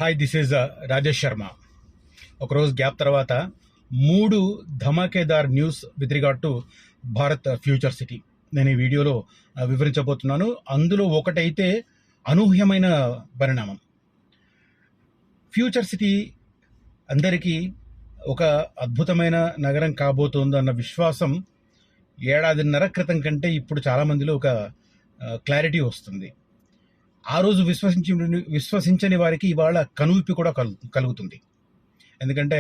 Hi, this is Rajesh Sharma. ఒకరోజు gap తర్వాత 3 ధమాకేదార్ news with regard to Bharat Future City నేను ఈ వీడియోలో వివరించబోతున్నాను. అందులో ఒకటైతే అనూహ్యమైన పరిణామం. ఫ్యూచర్ సిటీ అందరికీ ఒక అద్భుతమైన నగరం కాబోతోందన్న విశ్వాసం ఏడాదిన్నర క్రితం కంటే ఇప్పుడు చాలామందిలో ఒక క్లారిటీ వస్తుంది. ఆ రోజు విశ్వసించని వారికి ఇవాళ కనువిప్పి కూడా కలుగుతుంది. ఎందుకంటే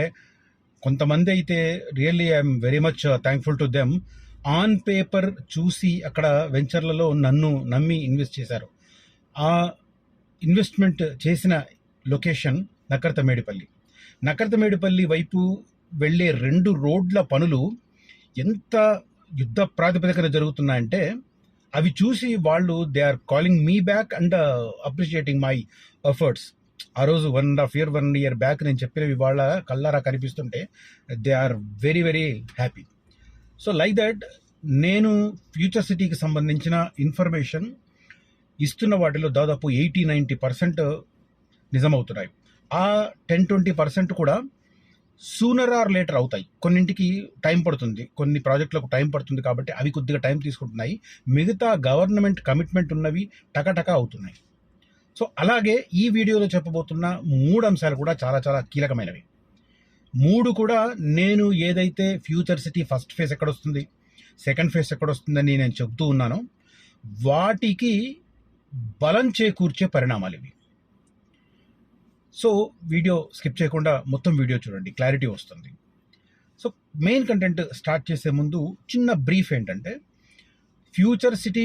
కొంతమంది అయితే really I'm very much thankful to them. On paper చూసి అక్కడ వెంచర్లలో నన్ను నమ్మి ఇన్వెస్ట్ చేశారు. ఆ ఇన్వెస్ట్మెంట్ చేసిన లొకేషన్ నకర్తమేడిపల్లి వైపు వెళ్ళే 2 రోడ్ల పనులు ఎంత యుద్ధ ప్రాతిపదికన జరుగుతున్నాయంటే అవి చూసి వాళ్ళు they are calling me back and appreciating my efforts. ఆ రోజు 1.5 year బ్యాక్ నేను చెప్పినవి వాళ్ళ కళ్ళారా కనిపిస్తుంటే they are very very happy. So like that నేను ఫ్యూచర్ సిటీకి సంబంధించిన ఇన్ఫర్మేషన్ ఇస్తున్న వాటిలో దాదాపు 80-90% నిజమవుతున్నాయి. ఆ 10-20% కూడా సూనర్ ఆర్ లేటర్ అవుతాయి. కొన్నింటికి టైం పడుతుంది, కొన్ని ప్రాజెక్టులకు టైం పడుతుంది, కాబట్టి అవి కొద్దిగా టైం తీసుకుంటున్నాయి. మిగతా గవర్నమెంట్ కమిట్మెంట్ ఉన్నవి టకటక అవుతున్నాయి. సో అలాగే ఈ వీడియోలో చెప్పబోతున్న 3 అంశాలు కూడా చాలా చాలా కీలకమైనవి. 3 కూడా నేను ఏదైతే ఫ్యూచర్ సిటీ ఫస్ట్ ఫేజ్ ఎక్కడొస్తుంది, సెకండ్ ఫేజ్ ఎక్కడొస్తుందని నేను చెబుతూ ఉన్నానో వాటికి బలం చేకూర్చే పరిణామాలు ఇవి. సో వీడియో స్కిప్ చేయకుండా మొత్తం వీడియో చూడండి, క్లారిటీ వస్తుంది. సో మెయిన్ కంటెంట్ స్టార్ట్ చేసే ముందు చిన్న బ్రీఫ్ ఏంటంటే, ఫ్యూచర్ సిటీ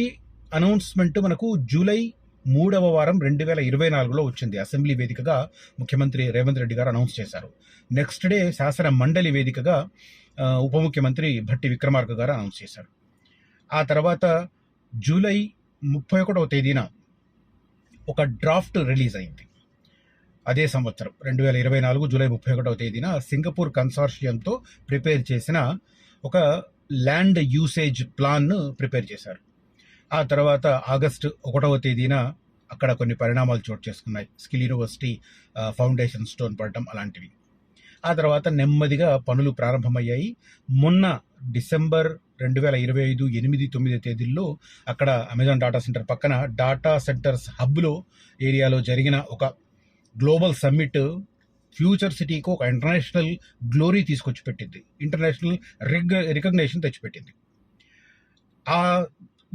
అనౌన్స్మెంట్ మనకు జూలై 3వ వారం 2024లో వచ్చింది. అసెంబ్లీ వేదికగా ముఖ్యమంత్రి రేవంత్ రెడ్డి గారు అనౌన్స్ చేశారు. నెక్స్ట్ డే శాసన మండలి వేదికగా ఉప ముఖ్యమంత్రి భట్టి విక్రమార్క గారు అనౌన్స్ చేశారు. ఆ తర్వాత జూలై 31వ తేదీన ఒక డ్రాఫ్ట్ రిలీజ్ అయింది. అదే సంవత్సరం 2024 జూలై 31వ తేదీన సింగపూర్ కన్సార్షియంతో ప్రిపేర్ చేసిన ఒక ల్యాండ్ యూసేజ్ ప్లాన్ను ప్రిపేర్ చేశారు. ఆ తర్వాత ఆగస్టు 1వ తేదీన అక్కడ కొన్ని పరిణామాలు చోటు చేసుకున్నాయి. స్కిల్ యూనివర్సిటీ ఫౌండేషన్ స్టోన్ పడటం అలాంటివి. ఆ తర్వాత నెమ్మదిగా పనులు ప్రారంభమయ్యాయి. మొన్న డిసెంబర్ 2025 8-9 తేదీల్లో అక్కడ అమెజాన్ డాటా సెంటర్ పక్కన డాటా సెంటర్స్ హబ్లో ఏరియాలో జరిగిన ఒక గ్లోబల్ సమ్మిట్ ఫ్యూచర్ సిటీకి ఒక ఇంటర్నేషనల్ గ్లోరీ తీసుకొచ్చి పెట్టింది, ఇంటర్నేషనల్ రికగ్నేషన్ తెచ్చిపెట్టింది. ఆ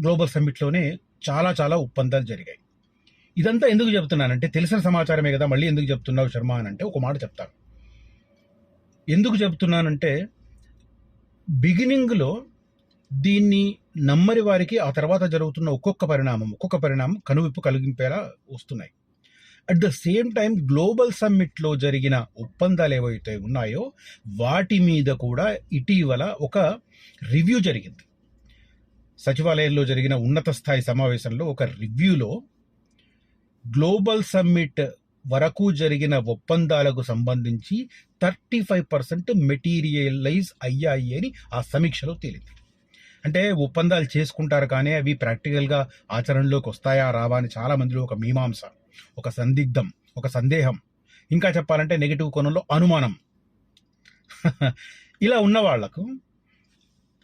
గ్లోబల్ సమ్మిట్లోనే చాలా చాలా ఒప్పందాలు జరిగాయి. ఇదంతా ఎందుకు చెప్తున్నానంటే, తెలిసిన సమాచారమే కదా, మళ్ళీ ఎందుకు చెప్తున్నావు శర్మ అని అంటే ఒక మాట చెప్తాను. ఎందుకు చెప్తున్నానంటే, బిగినింగ్లో దీన్ని నమ్మని వారికి ఆ తర్వాత జరుగుతున్న ఒక్కొక్క పరిణామం కనువిప్పు కలిగింపేలా వస్తున్నాయి. At the same time global సమ్మిట్లో జరిగిన ఒప్పందాలు ఏవైతే ఉన్నాయో వాటి మీద కూడా ఇటీవల ఒక రివ్యూ జరిగింది. సచివాలయంలో జరిగిన ఉన్నత స్థాయి సమావేశంలో ఒక రివ్యూలో గ్లోబల్ సమ్మిట్ వరకు జరిగిన ఒప్పందాలకు సంబంధించి 35% మెటీరియలైజ్ అయ్యాయి అని ఆ సమీక్షలో తేలింది. అంటే ఒప్పందాలు చేసుకుంటారు కానీ అవి ప్రాక్టికల్గా ఆచరణలోకి వస్తాయా రావా అని చాలా మందిలో ఒక మీమాంస, ఒక సందిగ్ధం, ఒక సందేహం, ఇంకా చెప్పాలంటే నెగిటివ్ కోణంలో అనుమానం. ఇలా ఉన్న వాళ్లకు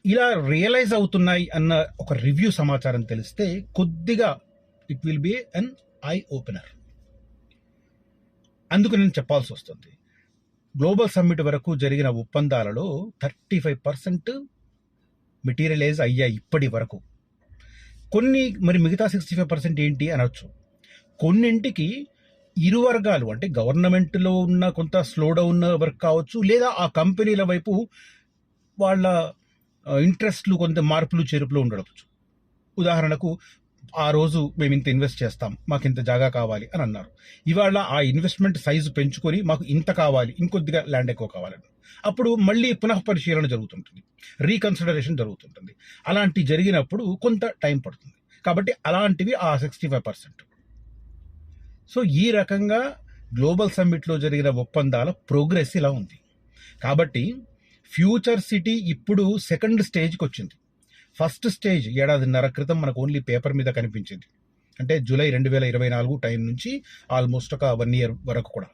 ఇలా రియలైజ్ అవుతున్నాయి అన్న ఒక రివ్యూ సమాచారం తెలిస్తే కొద్దిగా it will be an eye opener. అందుకు నేను చెప్పాల్సి వస్తుంది. గ్లోబల్ సమ్మిట్ వరకు జరిగిన ఒప్పందాలలో 35% మెటీరియలైజ్ అయ్యాయి ఇప్పటి వరకు. కొన్ని మరి మిగతా 65% ఏంటి అనొచ్చు. కొన్నింటికి ఇరు వర్గాలు, అంటే గవర్నమెంట్లో ఉన్న కొంత స్లో డౌన్ వర్క్ కావచ్చు, లేదా ఆ కంపెనీల వైపు వాళ్ళ ఇంట్రెస్ట్లు కొంత మార్పులు చేర్పులు ఉండవచ్చు. ఉదాహరణకు, ఆ రోజు మేము ఇంత ఇన్వెస్ట్ చేస్తాం, మాకు ఇంత జాగా కావాలి అని అన్నారు. ఇవాళ ఆ ఇన్వెస్ట్మెంట్ సైజు పెంచుకొని మాకు ఇంత కావాలి, ఇంకొద్దిగా ల్యాండ్ ఎక్కువ కావాలని, అప్పుడు మళ్ళీ పునఃపరిశీలన జరుగుతుంటుంది, రీకన్సిడరేషన్ జరుగుతుంటుంది. అలాంటి జరిగినప్పుడు కొంత టైం పడుతుంది. కాబట్టి అలాంటివి ఆ 65%. సో ఈ రకంగా గ్లోబల్ సమ్మిట్లో జరిగిన ఒప్పందాల ప్రోగ్రెస్ ఇలా ఉంది. కాబట్టి ఫ్యూచర్ సిటీ ఇప్పుడు సెకండ్ స్టేజ్కి వచ్చింది. ఫస్ట్ స్టేజ్ ఏడాదిన్నర క్రితం మనకు ఓన్లీ పేపర్ మీద కనిపించింది. అంటే జూలై 2024 టైం నుంచి ఆల్మోస్ట్ ఒక 1 year వరకు కూడా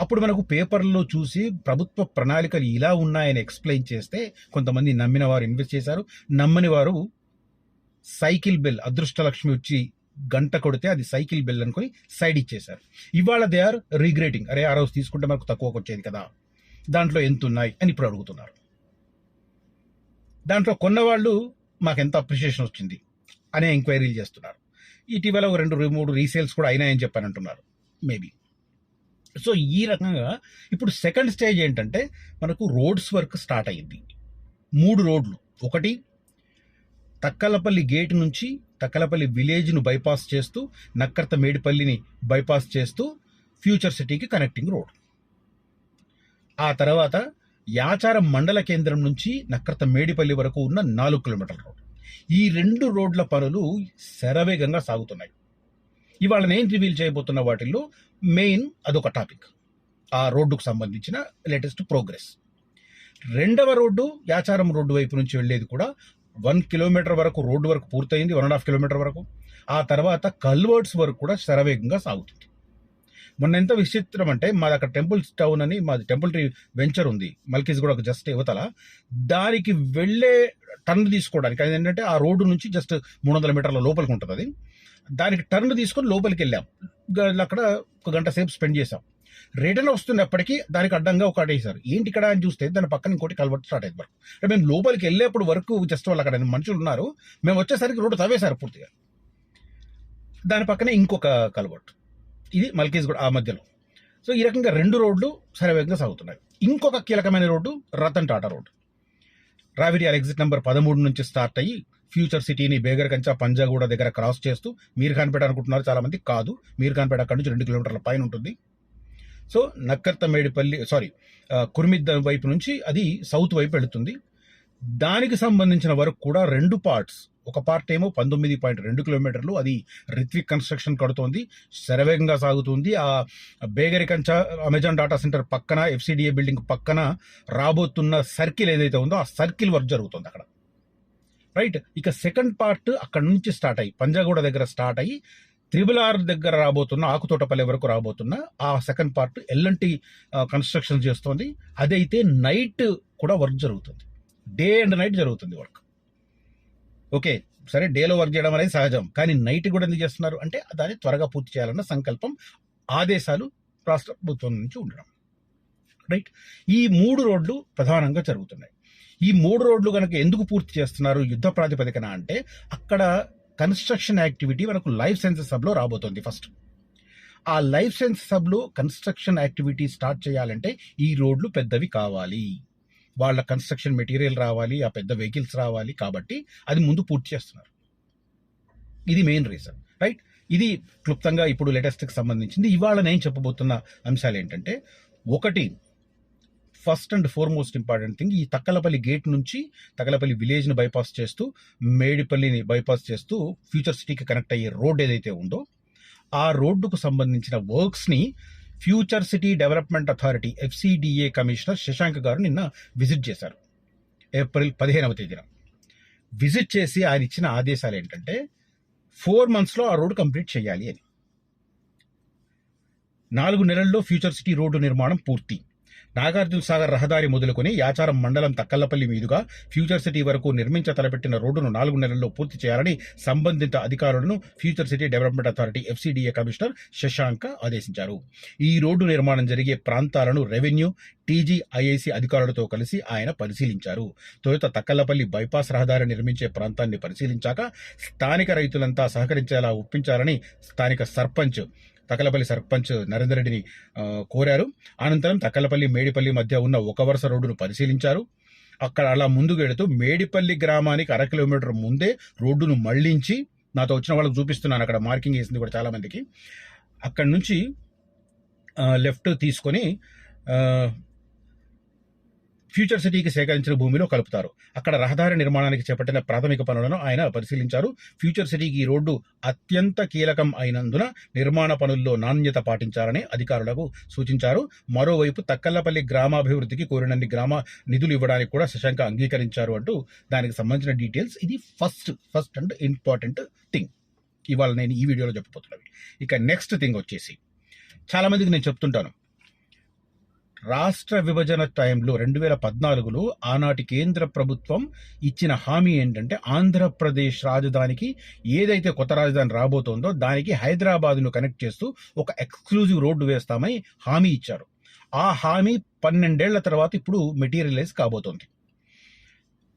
అప్పుడు మనకు పేపర్లో చూసి ప్రభుత్వ ప్రణాళికలు ఇలా ఉన్నాయని ఎక్స్ప్లెయిన్ చేస్తే కొంతమంది నమ్మిన వారు ఇన్వెస్ట్ చేశారు, నమ్మని వారు సైకిల్ బెల్ అదృష్టలక్ష్మి వచ్చి గంట కొడితే అది సైకిల్ బెల్ అనుకుని సైడ్ ఇచ్చేశారు. ఇవాళ దే ఆర్ రిగ్రెటింగ్, అరే ఆ రోజు తీసుకుంటే మనకు తక్కువకి వచ్చేది కదా, దాంట్లో ఎంత ఉన్నాయి అని ఇప్పుడు అడుగుతున్నారు. దాంట్లో కొన్నవాళ్ళు మాకెంత అప్రిషియేషన్ వచ్చింది అనే ఎంక్వైరీలు చేస్తున్నారు. ఇటీవల 2-3 రీసేల్స్ కూడా అయినాయని చెప్పానంటున్నారు మేబీ. సో ఈ రకంగా ఇప్పుడు సెకండ్ స్టేజ్ ఏంటంటే మనకు రోడ్స్ వర్క్ స్టార్ట్ అయ్యింది. 3 రోడ్లు, ఒకటి తక్కలపల్లి గేట్ నుంచి తక్కలపల్లి విలేజ్ను బైపాస్ చేస్తూ నక్కర్త మేడిపల్లిని బైపాస్ చేస్తూ ఫ్యూచర్ సిటీకి కనెక్టింగ్ రోడ్. ఆ తర్వాత యాచారం మండల కేంద్రం నుంచి నక్కర్త మేడిపల్లి వరకు ఉన్న 4 కిలోమీటర్ల రోడ్. ఈ 2 రోడ్ల పనులు శరవేగంగా సాగుతున్నాయి. ఇవాళ నేను రివీల్ చేయబోతున్న వాటిల్లో మెయిన్ అదొక టాపిక్, ఆ రోడ్డుకు సంబంధించిన లేటెస్ట్ ప్రోగ్రెస్. రెండవ రోడ్డు యాచారం రోడ్డు వైపు నుంచి వెళ్ళేది కూడా 1 కిలోమీటర్ వరకు రోడ్డు వరకు పూర్తయింది, 1.5 కిలోమీటర్ వరకు. ఆ తర్వాత కల్వర్ట్స్ వరకు కూడా శరవేగంగా సాగుతుంది. మొన్న ఎంత విచిత్రం అంటే మాది అక్కడ టెంపుల్స్ టౌన్ అని మాది టెంపుల్ ట్రీ వెంచర్ ఉంది మల్కీస్ కూడా జస్ట్ యువతల, దానికి వెళ్ళే టర్న్ తీసుకోవడానికి అది ఏంటంటే ఆ రోడ్డు నుంచి జస్ట్ 300 మీటర్ల లోపలికి ఉంటుంది అది, దానికి టర్న్ తీసుకొని లోపలికి వెళ్ళాం. అక్కడ 1 గంట సేపు స్పెండ్ చేసాం. రిటర్న్ వస్తున్నప్పటికీ దానికి అడ్డంగా ఒక వేసారు. ఏంటి ఇక్కడ అని చూస్తే దాని పక్కన ఇంకోటి కల్వర్ట్ స్టార్ట్ అయ్యేది వరకు. అంటే మేము లోపలికి వెళ్ళేప్పుడు వరకు జస్ట్ వాళ్ళు అక్కడ మనుషులు ఉన్నారు, మేము వచ్చేసరికి రోడ్డు తవ్వేశారు పూర్తిగా. దాని పక్కనే ఇంకొక కల్వర్ట్, ఇది మల్కీస్ కూడా ఆ మధ్యలో. సో ఈ రకంగా 2 రోడ్లు శరవేగంగా సాగుతున్నాయి. ఇంకొక కీలకమైన రోడ్డు రతన్ టాటా రోడ్, రావిడియార్ ఎగ్జిట్ నెంబర్ 13 నుంచి స్టార్ట్ అయ్యి ఫ్యూచర్ సిటీని బేగర్కంచ పంజాగూడ దగ్గర క్రాస్ చేస్తూ మీర్ఖాన్పేట అనుకుంటున్నారు చాలా మంది, కాదు, మీర్ఖాన్పేట అక్కడి నుంచి 2 కిలోమీటర్ల పైన ఉంటుంది. సో నక్కర్త మేడిపల్లి కుర్మిద్ద వైపు నుంచి అది సౌత్ వైపు వెళుతుంది. దానికి సంబంధించిన వర్క్ కూడా 2 పార్ట్స్, ఒక పార్ట్ ఏమో 19.2 కిలోమీటర్లు, అది రిత్విక్ కన్స్ట్రక్షన్ కడుతోంది, శరవేగంగా సాగుతుంది. ఆ బేగరికంచ అమెజాన్ డాటా సెంటర్ పక్కన FCDA బిల్డింగ్ పక్కన రాబోతున్న సర్కిల్ ఏదైతే ఉందో ఆ సర్కిల్ వర్క్ జరుగుతుంది అక్కడ, రైట్. ఇక సెకండ్ పార్ట్ అక్కడ నుంచి స్టార్ట్ అయ్యి పంజాగూడ దగ్గర స్టార్ట్ అయ్యి RRR దగ్గర రాబోతున్న ఆకుతోటపల్లి వరకు రాబోతున్న ఆ సెకండ్ పార్ట్ L&T కన్స్ట్రక్షన్ చేస్తోంది. అదైతే నైట్ కూడా వర్క్ జరుగుతుంది, డే అండ్ నైట్ జరుగుతుంది వర్క్. ఓకే సరే, డేలో వర్క్ చేయడం అనేది సహజం, కానీ నైట్ కూడా ఎందుకు చేస్తున్నారు అంటే దాన్ని త్వరగా పూర్తి చేయాలన్న సంకల్పం, ఆదేశాలు రాష్ట్ర ప్రభుత్వం నుంచి ఉండడం, రైట్. ఈ 3 రోడ్లు ప్రధానంగా జరుగుతున్నాయి. ఈ 3 రోడ్లు కనుక ఎందుకు పూర్తి చేస్తున్నారు యుద్ధ ప్రాతిపదికన అంటే అక్కడ కన్స్ట్రక్షన్ యాక్టివిటీ మనకు లైఫ్ సైన్సెస్ సబ్లో రాబోతోంది. ఫస్ట్ ఆ లైఫ్ సైన్స్ సబ్లో కన్స్ట్రక్షన్ యాక్టివిటీ స్టార్ట్ చేయాలంటే ఈ రోడ్లు పెద్దవి కావాలి, వాళ్ళ కన్స్ట్రక్షన్ మెటీరియల్ రావాలి, ఆ పెద్ద వెహికల్స్ రావాలి, కాబట్టి అది ముందు పూర్తి చేస్తున్నారు. ఇది మెయిన్ రీజన్, రైట్. ఇది క్లుప్తంగా ఇప్పుడు లేటెస్ట్కి సంబంధించింది. ఇవాళ నేను చెప్పబోతున్న అంశాలు ఏంటంటే, ఒకటి first and foremost important thing, ఈ తక్కలపల్లి గేట్ నుంచి తక్కలపల్లి విలేజ్ని బైపాస్ చేస్తూ మేడిపల్లిని బైపాస్ చేస్తూ ఫ్యూచర్ సిటీకి కనెక్ట్ అయ్యే రోడ్ ఏదైతే ఉందో ఆ రోడ్డుకు సంబంధించిన వర్క్స్ని Future City Development Authority FCDA commissioner Shashank గారు నిన్న విజిట్ చేశారు. ఏప్రిల్ 15వ తేదీన విజిట్ చేసి ఆయన ఇచ్చిన ఆదేశాలు ఏంటంటే 4 monthsలో ఆ రోడ్డు కంప్లీట్ చేయాలి అని. 4 నెలల్లో ఫ్యూచర్ సిటీ రోడ్డు నిర్మాణం పూర్తి. నాగార్జున సాగర్ రహదారి మొదలుకొని యాచారం మండలం తక్కల్లపల్లి మీదుగా ఫ్యూచర్ సిటీ వరకు నిర్మించ తలపెట్టిన రోడ్డును 4 నెలల్లో పూర్తి చేయాలని సంబంధిత అధికారులను future City Development Authority FCDA commissioner Shashank ఆదేశించారు. ఈ రోడ్డు నిర్మాణం జరిగే ప్రాంతాలను రెవెన్యూ, TGIIC అధికారులతో కలిసి ఆయన పరిశీలించారు. తొలుత తక్కల్లపల్లి బైపాస్ రహదారి నిర్మించే ప్రాంతాన్ని పరిశీలించాక స్థానిక రైతులంతా సహకరించేలా ఒప్పించాలని స్థానిక తక్కలపల్లి సర్పంచ్ నరేందర్ రెడ్డిని కోరారు. అనంతరం తక్కలపల్లి మేడిపల్లి మధ్య ఉన్న 1 వరుస రోడ్డును పరిశీలించారు. అక్కడ అలా ముందుకు వెళుతూ మేడిపల్లి గ్రామానికి 1/2 కిలోమీటర్ ముందే రోడ్డును మళ్లించి, నాతో వచ్చిన వాళ్ళకి చూపిస్తున్నాను, అక్కడ మార్కింగ్ వేసింది కూడా చాలా మందికి, అక్కడి నుంచి లెఫ్ట్ తీసుకొని ఫ్యూచర్ సిటీకి సేకరించిన భూమిలో కలుపుతారు. అక్కడ రహదారి నిర్మాణానికి చేపట్టిన ప్రాథమిక పనులను ఆయన పరిశీలించారు. ఫ్యూచర్ సిటీకి ఈ రోడ్డు అత్యంత కీలకం అయినందున నిర్మాణ పనుల్లో నాణ్యత పాటించాలని అధికారులకు సూచించారు. మరోవైపు తక్కల్లపల్లి గ్రామాభివృద్ధికి కోరినన్ని గ్రామ నిధులు ఇవ్వడానికి కూడా శశాంక్ అంగీకరించారు అంటూ దానికి సంబంధించిన డీటెయిల్స్. ఇది ఫస్ట్ అండ్ ఇంపార్టెంట్ థింగ్ ఇవాళ నేను ఈ వీడియోలో చెప్పబోతున్నవి. ఇక నెక్స్ట్ థింగ్ వచ్చేసి, చాలా మందికి నేను చెప్తుంటాను, రాష్ట్ర విభజన టైంలో 2014లో ఆనాటి కేంద్ర ప్రభుత్వం ఇచ్చిన హామీ ఏంటంటే ఆంధ్రప్రదేశ్ రాజధానికి ఏదైతే కొత్త రాజధాని రాబోతోందో దానికి హైదరాబాద్ను కనెక్ట్ చేస్తూ ఒక ఎక్స్క్లూజివ్ రోడ్డు వేస్తామని హామీ ఇచ్చారు. ఆ హామీ 12 ఏళ్ల తర్వాత ఇప్పుడు మెటీరియలైజ్ కాబోతోంది.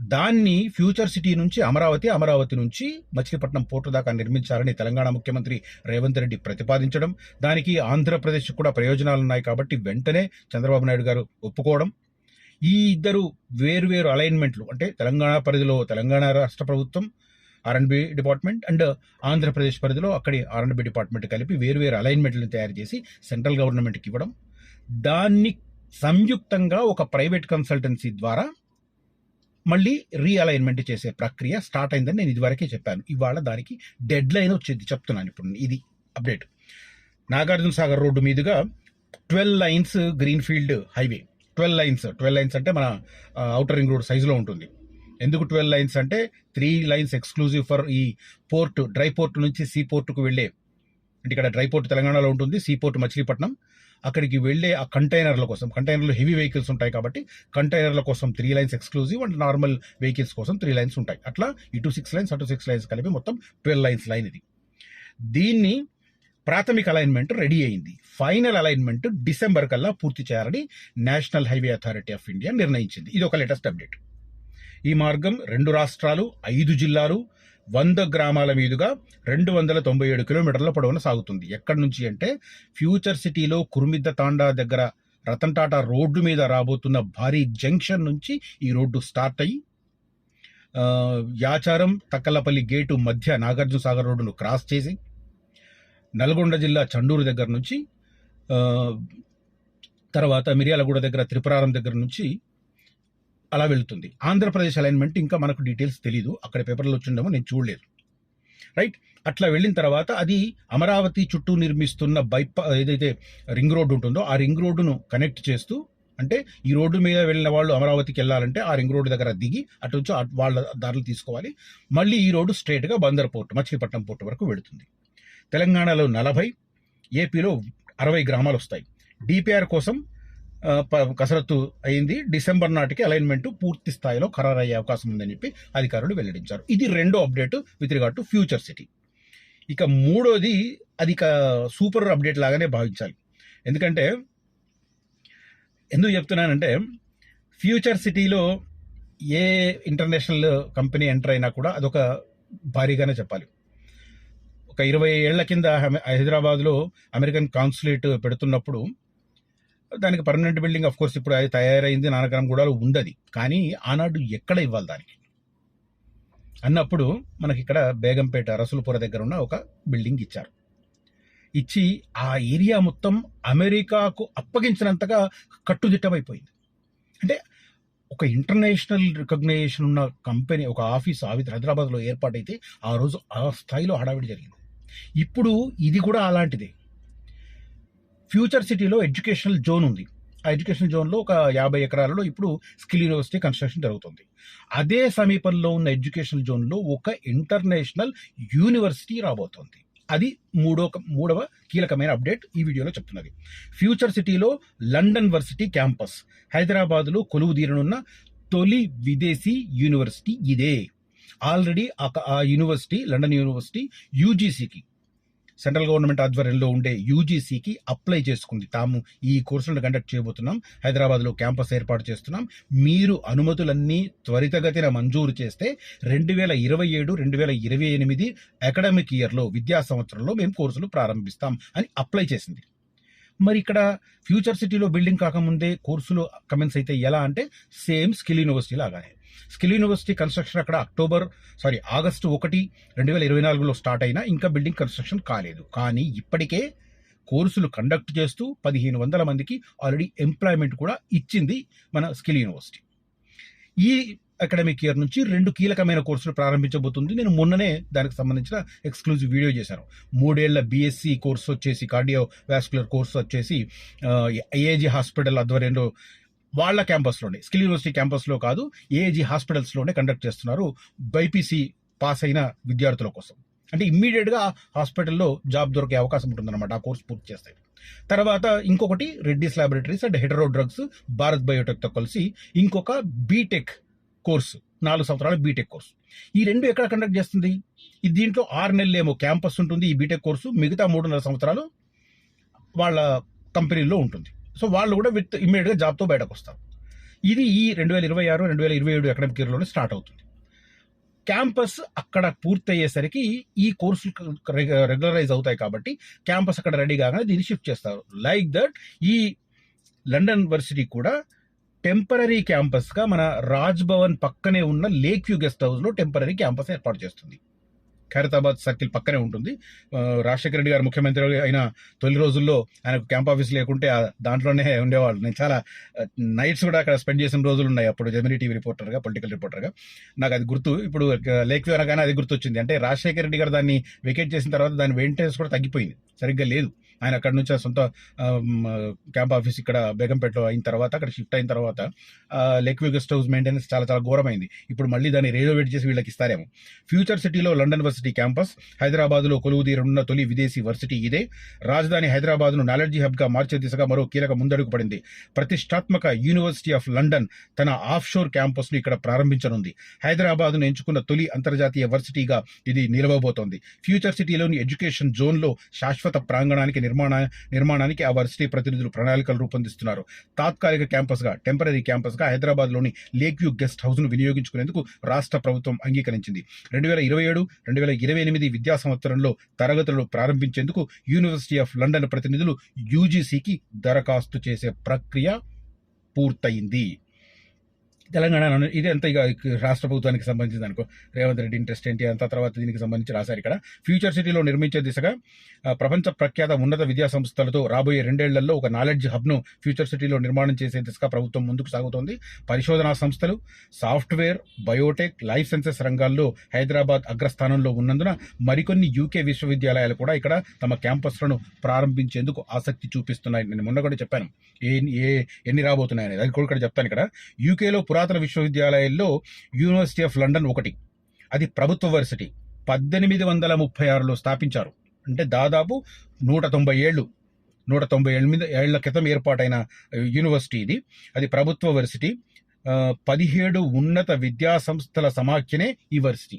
దాన్ని ఫ్యూచర్ సిటీ నుంచి అమరావతి నుంచి మచిలీపట్నం పోర్టు దాకా నిర్మించాలని తెలంగాణ ముఖ్యమంత్రి రేవంత్ రెడ్డి ప్రతిపాదించడం, దానికి ఆంధ్రప్రదేశ్ కూడా ప్రయోజనాలున్నాయి కాబట్టి వెంటనే చంద్రబాబు నాయుడు గారు ఒప్పుకోవడం, ఈ ఇద్దరు వేరువేరు అలైన్మెంట్లు అంటే తెలంగాణ పరిధిలో తెలంగాణ రాష్ట్ర ప్రభుత్వం R&B డిపార్ట్మెంట్ అండ్ ఆంధ్రప్రదేశ్ పరిధిలో అక్కడి R&B డిపార్ట్మెంట్ కలిపి వేరువేరు అలైన్మెంట్లను తయారు చేసి సెంట్రల్ గవర్నమెంట్కి ఇవ్వడం, దాన్ని సంయుక్తంగా ఒక ప్రైవేట్ కన్సల్టెన్సీ ద్వారా మళ్ళీ రీఅలైన్మెంట్ చేసే ప్రక్రియ స్టార్ట్ అయిందని నేను ఇదివరకే చెప్పాను. ఇవాళ దానికి డెడ్ లైన్ వచ్చింది, చెప్తున్నాను ఇప్పుడు ఇది అప్డేట్. నాగార్జున సాగర్ రోడ్డు మీదుగా 12 లైన్స్ గ్రీన్ఫీల్డ్ హైవే. 12 లైన్స్ అంటే మన ఔటర్ రింగ్ రోడ్ సైజులో ఉంటుంది. ఎందుకు 12 లైన్స్ అంటే 3 లైన్స్ ఎక్స్క్లూజివ్ ఫర్ ఈ పోర్ట్, డ్రై పోర్ట్ నుంచి సీ పోర్టుకు వెళ్ళే, అంటే ఇక్కడ డ్రై పోర్ట్ తెలంగాణలో ఉంటుంది, సీ పోర్ట్ మచిలీపట్నం, అక్కడికి వెళ్ళే ఆ కంటైనర్ల కోసం, కంటైనర్లు హెవీ వెహికల్స్ ఉంటాయి కాబట్టి కంటైనర్ల కోసం 3 lines exclusive and normal vehicles కోసం 3 లైన్స్ ఉంటాయి. అట్లా ఇటు 6 లైన్స్ అటు 6 లైన్స్ కలిపి మొత్తం 12 లైన్స్ లైన్ ఇది. దీన్ని ప్రాథమిక అలైన్మెంట్ రెడీ అయింది. ఫైనల్ అలైన్మెంట్ డిసెంబర్ కల్లా పూర్తి చేయాలని national highway authority of India నిర్ణయించింది. ఇది ఒక లేటెస్ట్ అప్డేట్. ఈ మార్గం 2 రాష్ట్రాలు 5 జిల్లాలు 100 గ్రామాల మీదుగా 297 కిలోమీటర్ల పొడవున సాగుతుంది. ఎక్కడి నుంచి అంటే ఫ్యూచర్ సిటీలో కుర్మిద్ద తాండా దగ్గర రతన్ టాటా రోడ్డు మీద రాబోతున్న భారీ జంక్షన్ నుంచి ఈ రోడ్డు స్టార్ట్ అయ్యి యాచారం తక్కలపల్లి గేటు మధ్య నాగార్జున సాగర్ రోడ్డును క్రాస్ చేసి నల్గొండ జిల్లా చండూరు దగ్గర నుంచి తర్వాత మిర్యాలగూడ దగ్గర త్రిపురారం దగ్గర నుంచి అలా వెళ్తుంది. ఆంధ్రప్రదేశ్ అలైన్మెంట్ ఇంకా మనకు డీటెయిల్స్ తెలీదు, అక్కడ పేపర్లో వచ్చిందేమో నేను చూడలేదు. రైట్, అట్లా వెళ్ళిన తర్వాత అది అమరావతి చుట్టూ నిర్మిస్తున్న ఏదైతే రింగ్ రోడ్డు ఉంటుందో ఆ రింగ్ రోడ్డును కనెక్ట్ చేస్తూ, అంటే ఈ రోడ్డు మీద వెళ్ళిన వాళ్ళు అమరావతికి వెళ్ళాలంటే ఆ రింగ్ రోడ్డు దగ్గర దిగి అటు నుంచి వాళ్ళ దారులు తీసుకోవాలి. మళ్ళీ ఈ రోడ్డు స్ట్రైట్గా బందర్ పోర్టు, మచిలీపట్నం పోర్టు వరకు వెళుతుంది. తెలంగాణలో 40, ఏపీలో 60 గ్రామాలు వస్తాయి. డిపిఆర్ కోసం కసరత్తు అయింది. డిసెంబర్ నాటికి అలైన్మెంట్ పూర్తి స్థాయిలో ఖరారయ్యే అవకాశం ఉందని చెప్పి అధికారులు వెల్లడించారు. ఇది రెండో update with regard to future city. ఇక మూడోది, అది సూపర్ అప్డేట్ లాగానే భావించాలి. ఎందుకంటే ఎందుకు చెప్తున్నానంటే ఫ్యూచర్ సిటీలో ఏ ఇంటర్నేషనల్ కంపెనీ ఎంటర్ అయినా కూడా అదొక భారీగానే చెప్పాలి. ఒక 20 ఏళ్ల కింద హైదరాబాద్లో అమెరికన్ కాన్సులేట్ పెడుతున్నప్పుడు దానికి పర్మనెంట్ బిల్డింగ్ ఆఫ్ కోర్స్ ఇప్పుడు అది తయారైంది, నానకరం కూడా ఉండదు. కానీ ఆనాడు ఎక్కడ ఇవ్వాలి దానికి అన్నప్పుడు మనకి ఇక్కడ బేగంపేట రసూలుపుర దగ్గర ఉన్న ఒక బిల్డింగ్ ఇచ్చారు. ఇచ్చి ఆ ఏరియా మొత్తం అమెరికాకు అప్పగించినంతగా కట్టుదిట్టమైపోయింది. అంటే ఒక ఇంటర్నేషనల్ రికగ్నైజేషన్ ఉన్న కంపెనీ, ఒక ఆఫీస్ హైదరాబాద్లో ఏర్పాటైతే ఆ రోజు ఆ స్థాయిలో హడావిడి జరిగింది. ఇప్పుడు ఇది కూడా అలాంటిదే. ఫ్యూచర్ సిటీలో ఎడ్యుకేషనల్ జోన్ ఉంది. ఆ ఎడ్యుకేషనల్ జోన్లో ఒక 50 ఎకరాలలో ఇప్పుడు స్కిల్ యూనివర్సిటీ కన్స్ట్రక్షన్ జరుగుతుంది. అదే సమీపంలో ఉన్న ఎడ్యుకేషనల్ జోన్లో ఒక ఇంటర్నేషనల్ యూనివర్సిటీ రాబోతోంది. అది మూడవ కీలకమైన అప్డేట్ ఈ వీడియోలో చెప్తున్నది. ఫ్యూచర్ సిటీలో లండన్ వర్సిటీ క్యాంపస్, హైదరాబాద్లో కొలువుదీరనున్న తొలి విదేశీ యూనివర్సిటీ ఇదే. ఆల్రెడీ ఆ యూనివర్సిటీ, లండన్ యూనివర్సిటీ యూజీసీకి, సెంట్రల్ గవర్నమెంట్ ఆధ్వర్యంలో ఉండే యూజీసీకి అప్లై చేసుకుంది. తాము ఈ కోర్సులను కండక్ట్ చేయబోతున్నాం, హైదరాబాద్లో క్యాంపస్ ఏర్పాటు చేస్తున్నాం, మీరు అనుమతులన్నీ త్వరితగతిన మంజూరు చేస్తే 2027-2028 అకాడమిక్ ఇయర్లో, విద్యా సంవత్సరంలో మేము కోర్సులు ప్రారంభిస్తాం అని అప్లై చేసింది. మరి ఇక్కడ ఫ్యూచర్ సిటీలో బిల్డింగ్ కాకముందే కోర్సులు కమెన్స్ అయితే ఎలా అంటే సేమ్ స్కిల్ యూనివర్సిటీ లాగానే. స్కిల్ యూనివర్సిటీ కన్స్ట్రక్షన్ అక్కడ ఆగస్టు 1, 2024లో స్టార్ట్ అయినా ఇంకా బిల్డింగ్ కన్స్ట్రక్షన్ కాలేదు. కానీ ఇప్పటికే కోర్సులు కండక్ట్ చేస్తూ 1500 మందికి ఆల్రెడీ ఎంప్లాయ్మెంట్ కూడా ఇచ్చింది మన స్కిల్ యూనివర్సిటీ. ఈ అకాడమిక్ ఇయర్ నుంచి 2 కీలకమైన కోర్సులు ప్రారంభించబోతుంది. నేను మొన్ననే దానికి సంబంధించిన ఎక్స్క్లూజివ్ వీడియో చేశాను. 3 ఏళ్ల బీఎస్సీ కోర్సు వచ్చేసి, కార్డియో వాస్కులర్ కోర్సు వచ్చేసి ఏఏజీ హాస్పిటల్ ఆధ్వర్యంలో వాళ్ళ క్యాంపస్లోనే, స్కిల్ యూనివర్సిటీ క్యాంపస్లో కాదు, ఏఏజీ హాస్పిటల్స్లోనే కండక్ట్ చేస్తున్నారు బైపీసీ పాస్ అయిన విద్యార్థుల కోసం. అంటే ఇమ్మీడియట్గా హాస్పిటల్లో జాబ్ దొరికే అవకాశం ఉంటుందన్నమాట ఆ కోర్సు పూర్తి చేస్తే. తర్వాత ఇంకొకటి Reddy's Laboratories and Hetero Drugs Bharat బయోటెక్తో కలిసి ఇంకొక బీటెక్ కోర్సు, 4 సంవత్సరాల బీటెక్ కోర్సు. ఈ రెండు ఎక్కడ కండక్ట్ చేస్తుంది? దీంట్లో 6 నెలలేమో క్యాంపస్ ఉంటుంది ఈ బీటెక్ కోర్సు, మిగతా 3.5 సంవత్సరాలు వాళ్ళ కంపెనీలో ఉంటుంది. సో వాళ్ళు కూడా ఇమ్మీడియట్గా జాబ్తో బయటకు వస్తారు. ఇది ఈ 2026-2027 అకాడమిక్ ఇయర్లోనే స్టార్ట్ అవుతుంది. క్యాంపస్ అక్కడ పూర్తయ్యేసరికి ఈ కోర్సులు రెగ్యులరైజ్ అవుతాయి కాబట్టి క్యాంపస్ అక్కడ రెడీ కాగానే దీన్ని షిఫ్ట్ చేస్తారు. లైక్ దట్ ఈ లండన్ యూనివర్సిటీ కూడా టెంపరీ క్యాంపస్గా మన రాజ్ భవన్ పక్కనే ఉన్న లేక్ వ్యూ గెస్ట్ హౌస్లో టెంపరీ క్యాంపస్ ఏర్పాటు చేస్తుంది. ఖైరతాబాద్ సర్కిల్ పక్కనే ఉంటుంది. రాజశేఖర రెడ్డి గారు ముఖ్యమంత్రి అయిన తొలి రోజుల్లో ఆయనకు క్యాంప్ ఆఫీస్ లేకుంటే దాంట్లోనే ఉండేవాళ్ళు. నేను చాలా నైట్స్ కూడా అక్కడ స్పెండ్ చేసిన రోజులు ఉన్నాయి. అప్పుడు జెమినీ టీవీ రిపోర్టర్గా, పొలిటికల్ రిపోర్టర్గా నాకు అది గుర్తు. ఇప్పుడు లేక్ వ్యూ అనగానే అది గుర్తొచ్చింది. అంటే రాజశేఖర రెడ్డి గారు దాన్ని వెకేట్ చేసిన తర్వాత దాని మెయింటెనెన్స్ కూడా తగ్గిపోయింది, సరిగ్గా లేదు. ఆయన అక్కడ నుంచి సొంత క్యాంప్ ఆఫీస్ ఇక్కడ బేగంపేటలో అయిన తర్వాత అక్కడ షిఫ్ట్ అయిన తర్వాత lake view guest house maintenance చాలా చాలా ఘోరమైంది. ఇప్పుడు మళ్ళీ దాన్ని రెనోవేట్ చేసి వీళ్ళకి ఇస్తారేమో. ఫ్యూచర్ సిటీలో లండన్ యూనివర్సిటీ క్యాంపస్, హైదరాబాద్లో కొలువుదీరున్న తొలి విదేశీ వర్సిటీ ఇదే. రాజధాని హైదరాబాద్ను నాలెడ్జీ హబ్గా మార్చే దిశగా మరో కీలక ముందడుగు పడింది. ప్రతిష్టాత్మక యూనివర్సిటీ ఆఫ్ లండన్ తన ఆఫ్ షోర్ క్యాంపస్ను ఇక్కడ ప్రారంభించనుంది. హైదరాబాద్ను ఎంచుకున్న తొలి అంతర్జాతీయ వర్సిటీగా ఇది నిలవబోతోంది. ఫ్యూచర్ సిటీలోని ఎడ్యుకేషన్ జోన్లో శాశ్వత ప్రాంగణానికి నిర్మాణానికి ఆ వర్సిటీ ప్రతినిధులు ప్రణాళికలు రూపొందిస్తున్నారు. తాత్కాలిక క్యాంపస్గా, టెంపరీ క్యాంపస్గా హైదరాబాద్లోని లేక్ వ్యూ గెస్ట్ హౌస్ను వినియోగించుకునేందుకు రాష్ట్ర ప్రభుత్వం అంగీకరించింది. 2027-2028 విద్యా సంవత్సరంలో తరగతులు ప్రారంభించేందుకు యూనివర్సిటీ ఆఫ్ లండన్ ప్రతినిధులు యూజీసీకి దరఖాస్తు చేసే ప్రక్రియ పూర్తయింది. తెలంగాణ ఇది అంతా ఇక రాష్ట్ర ప్రభుత్వానికి సంబంధించింది అనుకో. రేవంత్ రెడ్డి ఇంట్రెస్ట్ ఏంటి అంత తర్వాత దీనికి సంబంధించి రాశారు ఇక్కడ. ఫ్యూచర్ సిటీలో నిర్మించే దిశగా ప్రపంచ ప్రఖ్యాత ఉన్నత విద్యా సంస్థలతో రాబోయే 2 ఏళ్లలో ఒక నాలెడ్జ్ హబ్ను ఫ్యూచర్ సిటీలో నిర్మాణం చేసే దిశగా ప్రభుత్వం ముందుకు సాగుతోంది. పరిశోధనా సంస్థలు, సాఫ్ట్వేర్, బయోటెక్, లైఫ్ సైన్సెస్ రంగాల్లో హైదరాబాద్ అగ్రస్థానంలో ఉన్నందున మరికొన్ని యూకే విశ్వవిద్యాలయాలు కూడా ఇక్కడ తమ క్యాంపస్లను ప్రారంభించేందుకు ఆసక్తి చూపిస్తున్నాయి. నేను మొన్న కూడా చెప్పాను ఎన్ని రాబోతున్నాయి అనేది, అది కూడా ఇక్కడ చెప్తాను. ఇక్కడ యూకేలో పురాతన విశ్వవిద్యాలయాల్లో యూనివర్సిటీ ఆఫ్ లండన్ ఒకటి. అది ప్రభుత్వ వర్సిటీ. 1836లో స్థాపించారు. అంటే దాదాపు 190 ఏళ్ల క్రితం ఏర్పాటైన యూనివర్సిటీ ఇది. అది ప్రభుత్వ వర్సిటీ. 17 ఉన్నత విద్యా సంస్థల సమాఖ్యనే ఈ వర్సిటీ.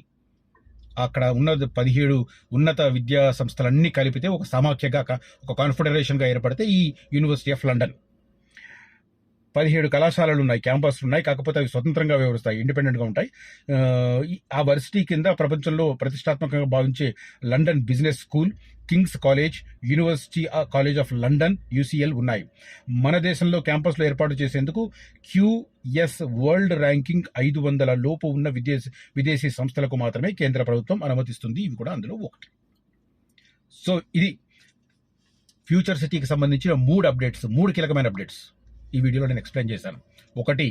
అక్కడ ఉన్న 17 ఉన్నత విద్యా సంస్థలన్నీ కలిపితే ఒక సమాఖ్యగా, ఒక కాన్ఫెడరేషన్గా ఏర్పడితే ఈ యూనివర్సిటీ ఆఫ్ లండన్. 17 కళాశాలలు ఉన్నాయి, క్యాంపస్లు ఉన్నాయి. కాకపోతే అవి స్వతంత్రంగా వ్యవహరిస్తాయి, ఇండిపెండెంట్గా ఉంటాయి. ఆ వర్సిటీ కింద ప్రపంచంలో ప్రతిష్టాత్మకంగా భావించే London business school, Kings college, university college of London UCL ఉన్నాయి. మన దేశంలో క్యాంపస్లో ఏర్పాటు చేసేందుకు QS వరల్డ్ ర్యాంకింగ్ 500 లోపు ఉన్న విదేశీ సంస్థలకు మాత్రమే కేంద్ర ప్రభుత్వం అనుమతిస్తుంది. ఇవి కూడా అందులో ఒకటి. సో ఇది ఫ్యూచర్ సిటీకి సంబంధించిన 3 కీలకమైన అప్డేట్స్ ఈ వీడియోలో నేను ఎక్స్ప్లెయిన్ చేశాను. ఒకటి,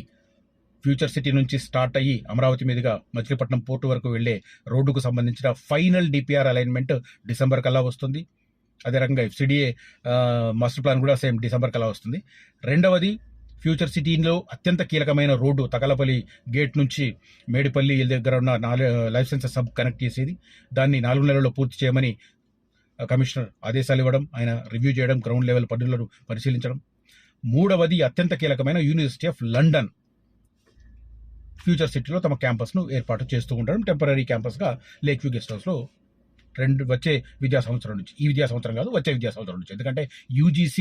ఫ్యూచర్ సిటీ నుంచి స్టార్ట్ అయ్యి అమరావతి మీదుగా మచిలీపట్నం పోర్టు వరకు వెళ్లే రోడ్డుకు సంబంధించిన ఫైనల్ DPR అలైన్మెంట్ డిసెంబర్ కల్లా వస్తుంది. అదే రకంగా FCDA మాస్టర్ ప్లాన్ కూడా సేమ్ డిసెంబర్ కల్లా వస్తుంది. రెండవది, ఫ్యూచర్ సిటీలో అత్యంత కీలకమైన రోడ్డు తగలపల్లి గేట్ నుంచి మేడిపల్లి దగ్గర ఉన్న లైఫ్ సైన్సెస్ హబ్ కనెక్ట్ చేసేది, దాన్ని 4 నెలల్లో పూర్తి చేయమని కమిషనర్ ఆదేశాలు ఇవ్వడం, ఆయన రివ్యూ చేయడం, గ్రౌండ్ లెవెల్ పనులను పరిశీలించడం. మూడవది, అత్యంత కీలకమైన యూనివర్సిటీ ఆఫ్ లండన్ ఫ్యూచర్ సిటీలో తమ క్యాంపస్ను ఏర్పాటు చేస్తూ ఉండడం, టెంపరీ క్యాంపస్గా లేక్ వ్యూ గెస్ట్ హౌస్లో వచ్చే విద్యా సంవత్సరం నుంచి, ఈ విద్యా సంవత్సరం కాదు వచ్చే విద్యా సంవత్సరం నుంచి. ఎందుకంటే UGC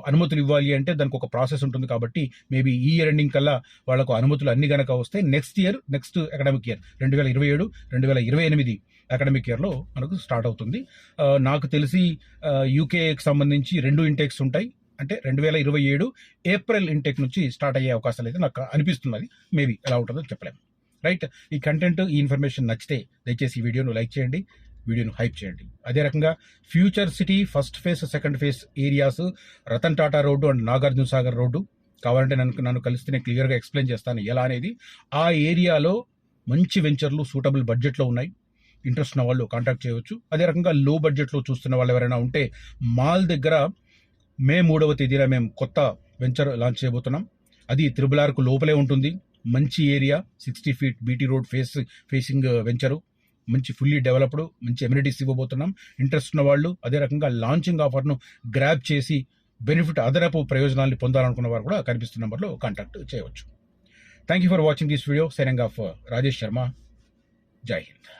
అనుమతులు ఇవ్వాలి అంటే దానికి ఒక ప్రాసెస్ ఉంటుంది కాబట్టి మేబీ ఈ ఇయర్ ఎండింగ్ కల్లా వాళ్ళకు అనుమతులు అన్ని గనక వస్తే నెక్స్ట్ అకాడమిక్ ఇయర్ 2027-2028 అకాడమిక్ ఇయర్లో మనకు స్టార్ట్ అవుతుంది. నాకు తెలిసి యూకేకి సంబంధించి 2 ఇంటేక్స్ ఉంటాయి. అంటే 2027 ఏప్రిల్ ఇంటేక్ నుంచి స్టార్ట్ అయ్యే అవకాశాలు అయితే నాకు అనిపిస్తున్నది. మేబీ ఎలా ఉంటుందో చెప్పలేము. రైట్, ఈ కంటెంట్, ఈ ఇన్ఫర్మేషన్ నచ్చితే దయచేసి ఈ వీడియోను లైక్ చేయండి, వీడియోను హైప్ చేయండి. అదే రకంగా future city first phase, second phase areas Ratan Tata road and Nagarjuna Sagar road కావాలంటే నన్ను కలిస్తే నేను క్లియర్గా ఎక్స్ప్లెయిన్ చేస్తాను ఎలా అనేది. ఆ ఏరియాలో మంచి వెంచర్లు సూటబుల్ బడ్జెట్లో ఉన్నాయి. ఇంట్రెస్ట్ ఉన్న వాళ్ళు కాంటాక్ట్ చేయవచ్చు. అదే రకంగా లో బడ్జెట్లో చూస్తున్న వాళ్ళు ఎవరైనా ఉంటే మాల్ దగ్గర మే 3వ తేదీన మేము కొత్త వెంచర్ లాంచ్ చేయబోతున్నాం. అది త్రిబుల్ ఆర్కు లోపలే ఉంటుంది. మంచి area, 60 feet BT road facing venture. మంచి ఫుల్లీ డెవలప్డ్ మంచి ఎమ్యూనిటీస్ ఇవ్వబోతున్నాం. ఇంట్రెస్ట్ ఉన్న వాళ్ళు అదే రకంగా లాంచింగ్ ఆఫర్ను గ్రాబ్ చేసి బెనిఫిట్ అదనపు ప్రయోజనాన్ని పొందాలనుకున్న వారు కూడా కనిపిస్తున్న నెంబర్లో కాంటాక్ట్ చేయవచ్చు. Thank you for watching this video. Signing off Rajesh Sharma. జై హింద్.